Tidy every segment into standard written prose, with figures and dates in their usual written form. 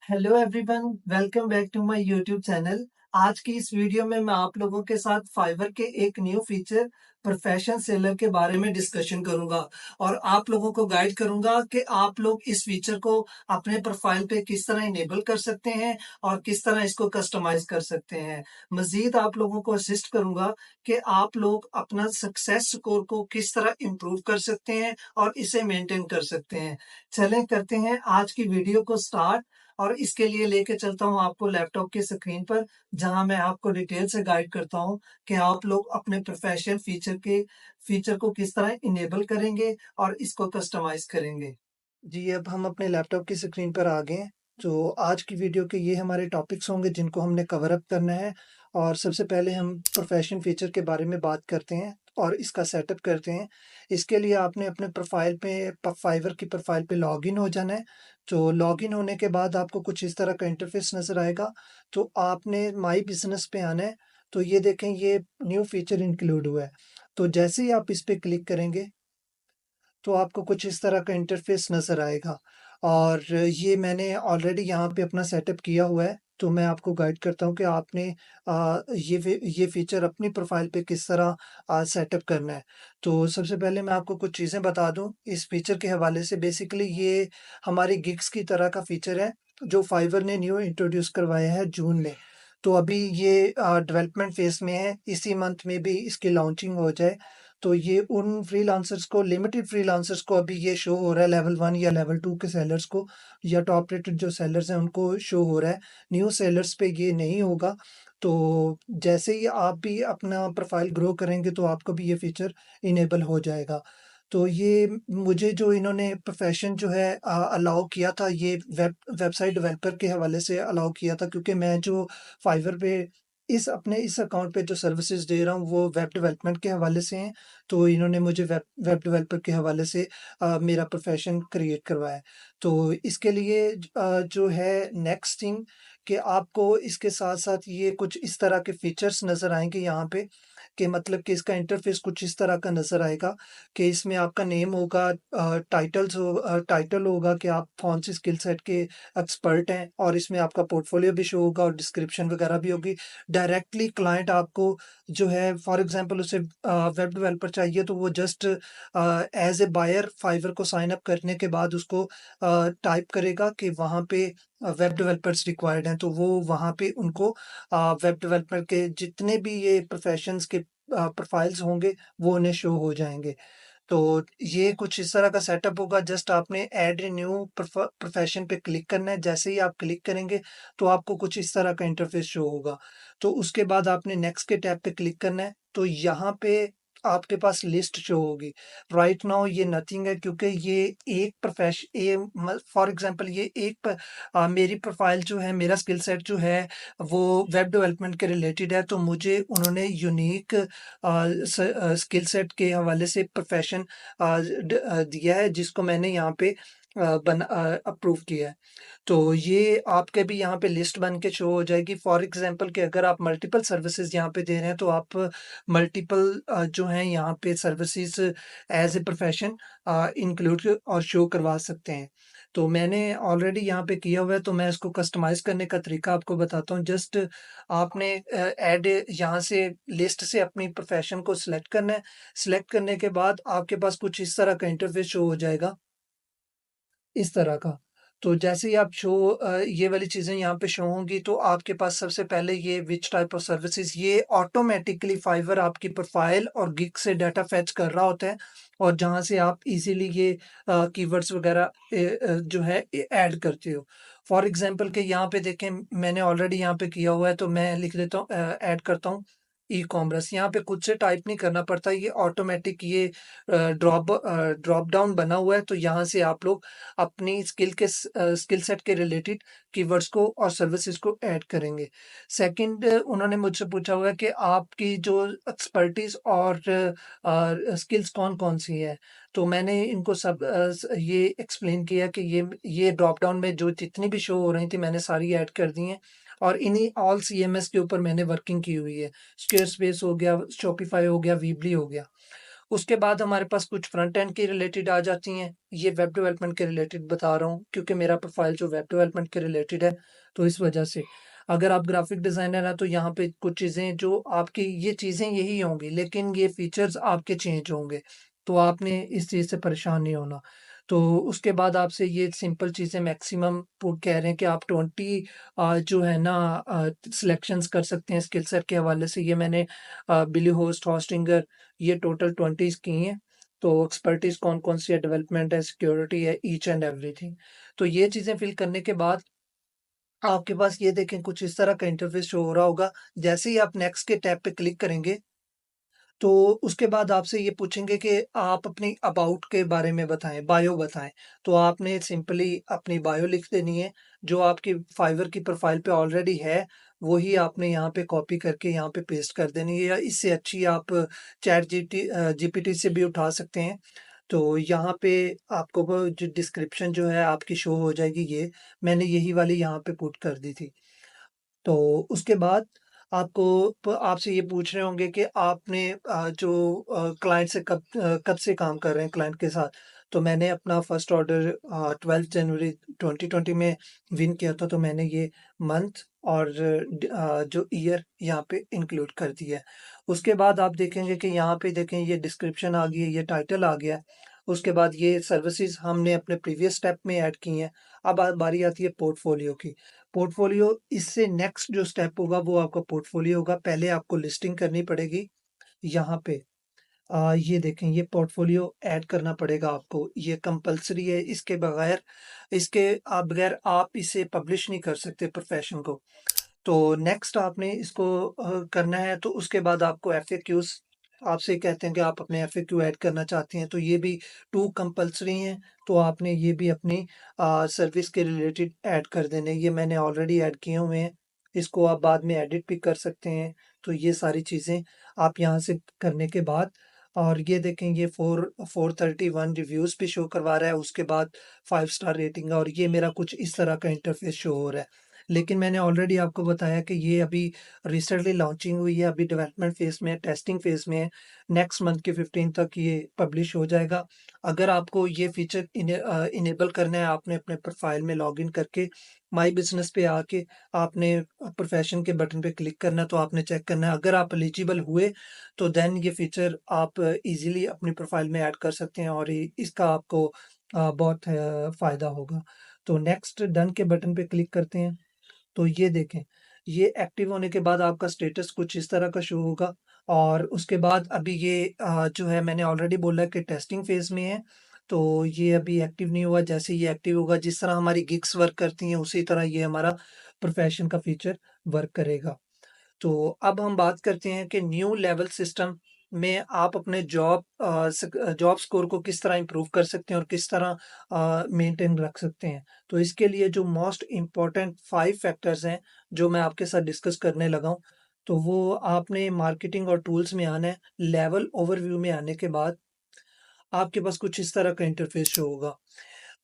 Hello everyone, welcome back to my YouTube channel. आज की इस वीडियो में मैं आप लोगों के साथ फाइवर के एक न्यू फीचर प्रोफेशन सेलर के बारे में डिस्कशन करूंगा और आप लोगों को गाइड करूंगा कि आप लोग इस फीचर को अपने प्रोफाइल पे किस तरह इनेबल कर सकते हैं और किस तरह इसको कस्टमाइज कर सकते हैं। मजीद आप लोगों को असिस्ट करूंगा कि आप लोग अपना सक्सेस स्कोर को किस तरह इम्प्रूव कर सकते हैं और इसे मेंटेन कर सकते हैं। चलें करते हैं आज की वीडियो को स्टार्ट। और इसके लिए लेके चलता हूँ आपको लैपटॉप की स्क्रीन पर, जहां मैं आपको डिटेल से गाइड करता हूँ कि आप लोग अपने प्रोफेशनल फीचर को किस तरह इनेबल करेंगे और इसको कस्टमाइज करेंगे। जी, अब हम अपने लैपटॉप की स्क्रीन पर आ गए हैं। तो आज की वीडियो के ये हमारे टॉपिक्स होंगे जिनको हमने कवर अप करना है। और सबसे पहले हम प्रोफेशन फीचर के बारे में बात करते हैं और इसका सेटअप करते हैं। इसके लिए आपने अपने प्रोफाइल पे फाइवर की प्रोफाइल पे लॉगिन हो जाना है। तो लॉगिन होने के बाद आपको कुछ इस तरह का इंटरफेस नज़र आएगा। तो आपने माई बिज़नेस पे आना है। तो ये देखें, ये न्यू फीचर इंक्लूड हुआ है। तो जैसे ही आप इस पे क्लिक करेंगे तो आपको कुछ इस तरह का इंटरफेस नज़र आएगा। और ये मैंने ऑलरेडी यहाँ पे अपना सेटअप किया हुआ है। तो मैं आपको गाइड करता हूँ कि आपने ये फीचर अपनी प्रोफाइल पे किस तरह सेटअप करना है। तो सबसे पहले मैं आपको कुछ चीज़ें बता दूँ इस फीचर के हवाले से। बेसिकली ये हमारी गिग्स की तरह का फीचर है जो फाइवर ने न्यू इंट्रोड्यूस करवाया है जून में। तो अभी ये डेवलपमेंट फेज में है, इसी मंथ में भी इसकी लॉन्चिंग हो जाए। तो ये उन फ्रीलांसर्स को, लिमिटेड फ्रीलांसर्स को अभी ये शो हो रहा है, लेवल 1 या लेवल 2 के सेलर्स को या टॉप रेटेड जो सेलर्स हैं उनको शो हो रहा है। न्यू सेलर्स पे ये नहीं होगा। तो जैसे ही आप भी अपना प्रोफाइल ग्रो करेंगे तो आपको भी ये फीचर इनेबल हो जाएगा। तो ये मुझे जो इन्होंने प्रोफेशन जो है अलाउ किया था, ये वेबसाइट डेवलपर के हवाले से अलाउ किया था, क्योंकि मैं जो फाइवर पे इस अकाउंट पे जो सर्विसेज दे रहा हूँ वो वेब डेवलपमेंट के हवाले से हैं। तो इन्होंने मुझे वेब वेब डेवलपर के हवाले से मेरा प्रोफेशन क्रिएट करवाया है। तो इसके लिए जो है नेक्स्ट थिंग कि आपको इसके साथ-साथ ये कुछ इस तरह के फीचर्स नज़र आएँगे यहाँ पे, कि मतलब कि इसका इंटरफ़ेस कुछ इस तरह का नज़र आएगा कि इसमें आपका नेम होगा, टाइटल होगा कि आप कौन-सी स्किल सेट के एक्सपर्ट हैं, और इसमें आपका पोर्टफोलियो भी शो होगा और डिस्क्रिप्शन वगैरह भी होगी। डायरेक्टली क्लाइंट आपको जो है, फॉर एग्जांपल उसे वेब डेवलपर चाहिए तो वो just as a buyer Fiverr को साइन अप करने के बाद उसको टाइप करेगा कि वहाँ पे वेब डेवलपर्स रिक्वायर्ड हैं, तो वो वहाँ पे उनको वेब डेवलपर के जितने भी ये प्रोफेशंस के प्रोफाइल्स होंगे वो उन्हें शो हो जाएंगे। तो ये कुछ इस तरह का सेटअप होगा। जस्ट आपने ऐड ए न्यू प्रोफेशन पे क्लिक करना है। जैसे ही आप क्लिक करेंगे तो आपको कुछ इस तरह का इंटरफेस शो होगा। तो उसके बाद आपने नेक्स्ट के टैब पे क्लिक करना है। तो यहाँ पे आपके पास लिस्ट शो होगी। राइट नाउ ये नथिंग है, क्योंकि ये एक फॉर एग्जांपल ये मेरी प्रोफाइल जो है, मेरा स्किल सेट जो है वो वेब डेवलपमेंट के रिलेटेड है। तो मुझे उन्होंने यूनिक स्किल सेट के हवाले से प्रोफेशन दिया है, जिसको मैंने यहाँ पे अप्रूव किया है। तो ये आपके भी यहाँ पे लिस्ट बन के शो हो जाएगी। फॉर एग्जांपल कि अगर आप मल्टीपल सर्विसेज यहाँ पे दे रहे हैं तो आप मल्टीपल जो हैं यहाँ पे services as a profession include और शो करवा सकते हैं। तो मैंने ऑलरेडी यहाँ पे किया हुआ है, तो मैं इसको कस्टमाइज करने का तरीका आपको बताता हूँ। जस्ट आपने ऐड यहाँ से लिस्ट से अपनी प्रोफेशन को सिलेक्ट करना है। सिलेक्ट करने के बाद आपके पास कुछ इस तरह का इंटरफेस शो हो जाएगा, इस तरह का। तो जैसे ही आप ये वाली चीज़ें यहाँ पे शो होंगी तो आपके पास सबसे पहले ये व्हिच टाइप ऑफ सर्विसेज़, ये ऑटोमैटिकली फाइवर आपकी प्रोफ़ाइल और गिग से डाटा फेच कर रहा होता है, और जहाँ से आप इज़िली ये कीवर्ड्स वग़ैरह जो है ऐड करते हो। फॉर एग्ज़ाम्पल कि यहाँ पे देखें, मैंने ऑलरेडी यहाँ पे किया हुआ है, तो मैं लिख देता हूँ, ऐड करता हूँ ई-कॉमर्स। यहाँ पे खुद से टाइप नहीं करना पड़ता, ये ऑटोमैटिक ये ड्रॉप डाउन बना हुआ है। तो यहाँ से आप लोग अपनी स्किल सेट के रिलेटेड कीवर्ड्स को और सर्विसेज को ऐड करेंगे। सेकंड, उन्होंने मुझसे पूछा हुआ है कि आपकी जो एक्सपर्टीज और स्किल्स कौन कौन सी है। तो मैंने इनको सब ये एक्सप्लेन किया कि ये ड्रॉप डाउन में जो जितनी भी शो हो रही थी मैंने सारी ऐड कर दी हैं, और इन्हीं ऑल सीएमएस के ऊपर मैंने वर्किंग की हुई है। स्क्वेयर स्पेस हो गया, शॉपिफाई हो गया, वीबली हो गया। उसके बाद हमारे पास कुछ फ्रंट एंड की रिलेटेड आ जाती हैं। ये वेब डेवलपमेंट के रिलेटेड बता रहा हूँ क्योंकि मेरा प्रोफाइल जो वेब डेवलपमेंट के रिलेटेड है, तो इस वजह से। अगर आप ग्राफिक डिज़ाइनर हैं तो यहाँ पे कुछ चीज़ें जो आपकी ये चीज़ें यही होंगी, लेकिन ये फीचर्स आपके चेंज होंगे, तो आपने इस चीज़ से परेशान नहीं होना। तो उसके बाद आपसे ये सिंपल चीज़ें मैक्सिमम वो कह रहे हैं कि आप 20 जो है ना सिलेक्शंस कर सकते हैं स्किल सेट के हवाले से। ये मैंने बिली होस्ट, होस्टिंगर, ये टोटल 20 की हैं। तो एक्सपर्टीज कौन कौन सी है, डेवलपमेंट है, सिक्योरिटी है, ईच एंड एवरीथिंग। तो ये चीज़ें फिल करने के बाद आपके पास ये देखें कुछ इस तरह का इंटरफेस शो हो रहा होगा। जैसे ही आप नेक्स्ट के टैब पे क्लिक करेंगे, तो उसके बाद आपसे ये पूछेंगे कि आप अपनी अबाउट के बारे में बताएँ, बायो बताएँ। तो आपने सिंपली अपनी बायो लिख देनी है, जो आपकी फाइवर की प्रोफ़ाइल पे ऑलरेडी है, वही आपने यहाँ पे कॉपी करके यहाँ पे पेस्ट कर देनी है, या इससे अच्छी आप जीपीटी से भी उठा सकते हैं। तो यहाँ पे आपको वो जो डिस्क्रिप्शन जो है आपकी शो हो जाएगी ये, मैंने यही वाली यहाँ पे पुट कर दी थी। तो उसके बाद आपको आपसे ये पूछ रहे होंगे कि आपने जो क्लाइंट से कब से काम कर रहे हैं क्लाइंट के साथ। तो मैंने अपना फर्स्ट ऑर्डर 12 जनवरी 2020 में विन किया था, तो मैंने ये मंथ और जो ईयर यहाँ पे इंक्लूड कर दिया है। उसके बाद आप देखेंगे कि यहाँ पे देखें ये डिस्क्रिप्शन आ गई है, ये टाइटल आ गया है। उसके बाद ये सर्विसेज हमने अपने प्रीवियस स्टेप में ऐड की हैं। अब बारी आती है पोर्टफोलियो की। पोर्टफोलियो इससे नेक्स्ट जो स्टेप होगा वो आपका पोर्टफोलियो होगा। पहले आपको लिस्टिंग करनी पड़ेगी यहाँ पे। ये देखें, ये पोर्टफोलियो ऐड करना पड़ेगा आपको, ये कंपल्सरी है। इसके आप बगैर आप इसे पब्लिश नहीं कर सकते प्रोफेशन को। तो नेक्स्ट आपने इसको करना है। तो उसके बाद आपको एफएक्यूज आपसे कहते हैं कि आप अपने एफएक्यू ऐड करना चाहते हैं, तो ये भी 2 कंपल्सरी हैं। तो आपने ये भी अपनी सर्विस के रिलेटेड ऐड कर देने। ये मैंने ऑलरेडी ऐड किए हुए हैं, इसको आप बाद में एडिट भी कर सकते हैं। तो ये सारी चीज़ें आप यहाँ से करने के बाद, और ये देखें ये 431 रिव्यूज़ भी शो करवा रहा है। उसके बाद 5 स्टार रेटिंग है, और ये मेरा कुछ इस तरह का इंटरफेस शो हो रहा है। लेकिन मैंने ऑलरेडी आपको बताया कि ये अभी रिसेंटली लॉन्चिंग हुई है, अभी डेवलपमेंट फेज़ में है, टेस्टिंग फेज़ में है। नेक्स्ट मंथ के 15 तक ये पब्लिश हो जाएगा। अगर आपको ये फीचर इनेबल करना है, आपने अपने प्रोफाइल में लॉगिन करके माई बिज़नेस पे आके आपने प्रोफेशन के बटन पे क्लिक करना है, तो आपने चेक करना है। अगर आप एलिजिबल हुए तो देन ये फीचर आप इजीली अपनी प्रोफाइल में ऐड कर सकते हैं, और इसका आपको बहुत फ़ायदा होगा। तो नेक्स्ट डन के बटन पे क्लिक करते हैं। तो ये देखें, ये एक्टिव होने के बाद आपका स्टेटस कुछ इस तरह का शो होगा। और उसके बाद अभी ये जो है मैंने ऑलरेडी बोला कि टेस्टिंग फेज़ में है, तो ये अभी एक्टिव नहीं हुआ। जैसे ये एक्टिव होगा, जिस तरह हमारी गिग्स वर्क करती हैं, उसी तरह ये हमारा प्रोफेशन का फीचर वर्क करेगा। तो अब हम बात करते हैं कि न्यू लेवल सिस्टम में आप अपने जॉब स्कोर को किस तरह इम्प्रूव कर सकते हैं और किस तरह मेंटेन रख सकते हैं। तो इसके लिए जो मोस्ट इम्पोर्टेंट 5 फैक्टर्स हैं, जो मैं आपके साथ डिस्कस करने लगा हूँ, तो वो आपने मार्केटिंग और टूल्स में आना है। लेवल ओवरव्यू में आने के बाद आपके पास कुछ इस तरह का इंटरफेस शो होगा।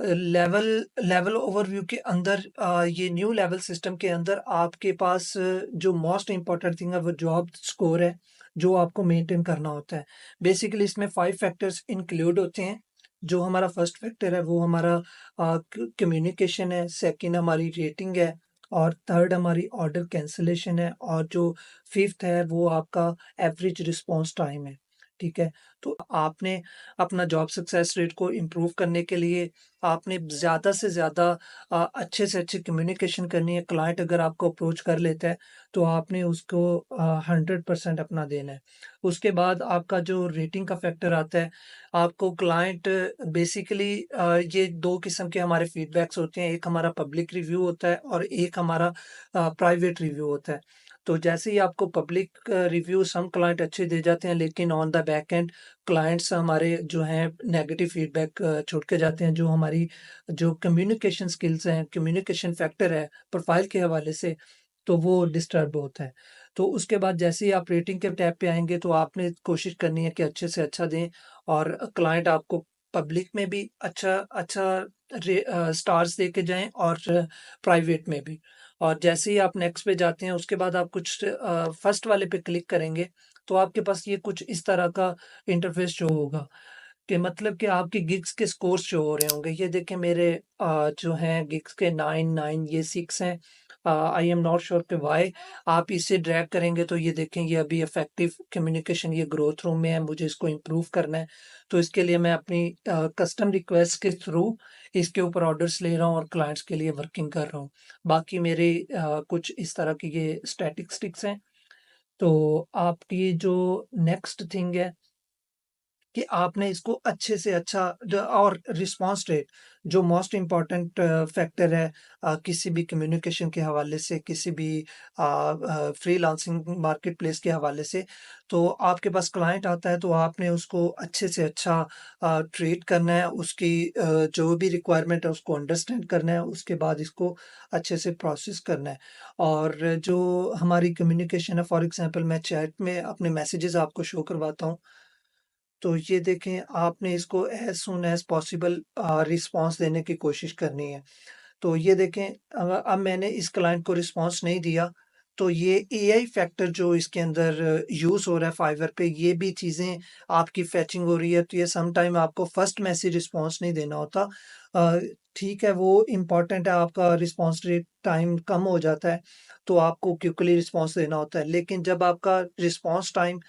लेवल लेवल ओवरव्यू के अंदर ये न्यू लेवल सिस्टम के अंदर आपके पास जो मोस्ट इम्पोर्टेंट थिंग है वो जॉब स्कोर है, जो आपको मेंटेन करना होता है। बेसिकली इसमें 5 फैक्टर्स इंक्लूड होते हैं। जो हमारा फर्स्ट फैक्टर है वो हमारा कम्युनिकेशन है, सेकंड हमारी रेटिंग है, और थर्ड हमारी ऑर्डर कैंसलेशन है, और जो फिफ्थ है वो आपका एवरेज रिस्पॉन्स टाइम है। ठीक है? तो आपने अपना जॉब सक्सेस रेट को इम्प्रूव करने के लिए आपने ज़्यादा से ज़्यादा अच्छे से अच्छी कम्युनिकेशन करनी है। क्लाइंट अगर आपको अप्रोच कर लेता है, तो आपने उसको 100% अपना देना है। उसके बाद आपका जो रेटिंग का फैक्टर आता है, आपको क्लाइंट बेसिकली ये 2 किस्म के हमारे फीडबैक्स होते हैं। एक हमारा पब्लिक रिव्यू होता है और एक हमारा प्राइवेट रिव्यू होता है। तो जैसे ही आपको पब्लिक रिव्यू सम क्लाइंट अच्छे दे जाते हैं, लेकिन on the back and clients हमारे जो हैं नेगेटिव फीडबैक छोड़ के जाते हैं। जो हमारी जो कम्युनिकेशन स्किल्स हैं, कम्युनिकेशन फैक्टर है प्रोफाइल के हवाले से, तो वो डिस्टर्ब होता है। तो उसके बाद जैसे ही आप रेटिंग के टैब पे आएँगे, तो आपने कोशिश करनी है कि अच्छे से अच्छा दें, और क्लाइंट आपको पब्लिक में भी अच्छा अच्छा स्टार्स दे के जाएँ, और प्राइवेट में भी। और जैसे ही आप नेक्स्ट पे जाते हैं, उसके बाद आप कुछ फर्स्ट वाले पे क्लिक करेंगे, तो आपके पास ये कुछ इस तरह का इंटरफ़ेस शो होगा कि मतलब कि आपके गिग्स के स्कोर्स शो हो रहे होंगे। ये देखें मेरे जो हैं गिग्स के 9, 9 ये 6 हैं। आई एम नॉट श्योर कि व्हाई। आप इसे ड्रैग करेंगे तो ये देखें ये अभी इफेक्टिव कम्युनिकेशन ये ग्रोथ रूम में है, मुझे इसको इम्प्रूव करना है। तो इसके लिए मैं अपनी कस्टम रिक्वेस्ट के थ्रू इसके ऊपर ऑर्डर्स ले रहा हूँ और क्लाइंट्स के लिए वर्किंग कर रहा हूँ। बाकी मेरे कुछ इस तरह की ये स्टैटिस्टिक्स हैं। तो आपकी जो नेक्स्ट थिंग है कि आपने इसको अच्छे से अच्छा और रिस्पांस रेट जो मोस्ट इम्पॉर्टेंट फैक्टर है किसी भी कम्युनिकेशन के हवाले से, किसी भी फ्रीलांसिंग मार्केट प्लेस के हवाले से। तो आपके पास क्लाइंट आता है तो आपने उसको अच्छे से अच्छा ट्रीट करना है, उसकी जो भी रिक्वायरमेंट है उसको अंडरस्टैंड करना है, उसके बाद इसको अच्छे से प्रोसेस करना है। और जो हमारी कम्युनिकेशन है, फॉर एग्जांपल मैं चैट में अपने मैसेजेस आपको शो करवाता हूँ। तो ये देखें आपने इसको as soon as possible response देने की कोशिश करनी है। तो ये देखें अब मैंने इस क्लाइंट को रिस्पॉन्स नहीं दिया, तो ये एआई फैक्टर जो इसके अंदर यूज़ हो रहा है फाइवर पे, ये भी चीज़ें आपकी फैचिंग हो रही है, तो ये सम टाइम आपको फर्स्ट मैसेज रिस्पॉन्स नहीं देना होता। अ, ठीक है, वो इम्पोर्टेंट है, आपका रिस्पॉन्स रेट टाइम कम हो जाता है, तो आपको क्विकली रिस्पॉन्स देना होता है। लेकिन जब आपका रिस्पॉन्स टाइम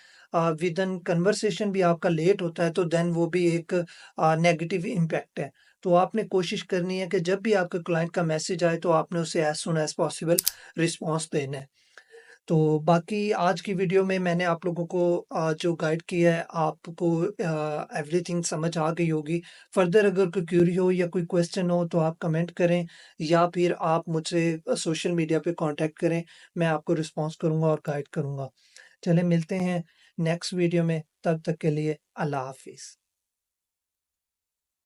विदिन कन्वर्सेशन भी आपका लेट होता है, तो देन वो भी एक नेगेटिव इम्पैक्ट है। तो आपने कोशिश करनी है कि जब भी आपके क्लाइंट का मैसेज आए तो आपने उसे as soon as possible response देना है। तो बाकी आज की वीडियो में मैंने आप लोगों को जो गाइड किया है आपको एवरीथिंग समझ आ गई होगी। फर्दर अगर कोई क्वेरी हो या कोई क्वेश्चन हो तो आप कमेंट करें या फिर आप मुझसे सोशल मीडिया पे कांटेक्ट करें। मैं आपको रिस्पॉन्स करूँगा और गाइड करूँगा। चलें मिलते हैं नेक्स्ट वीडियो में, तब तक के लिए अल्लाह हाफ़िज़।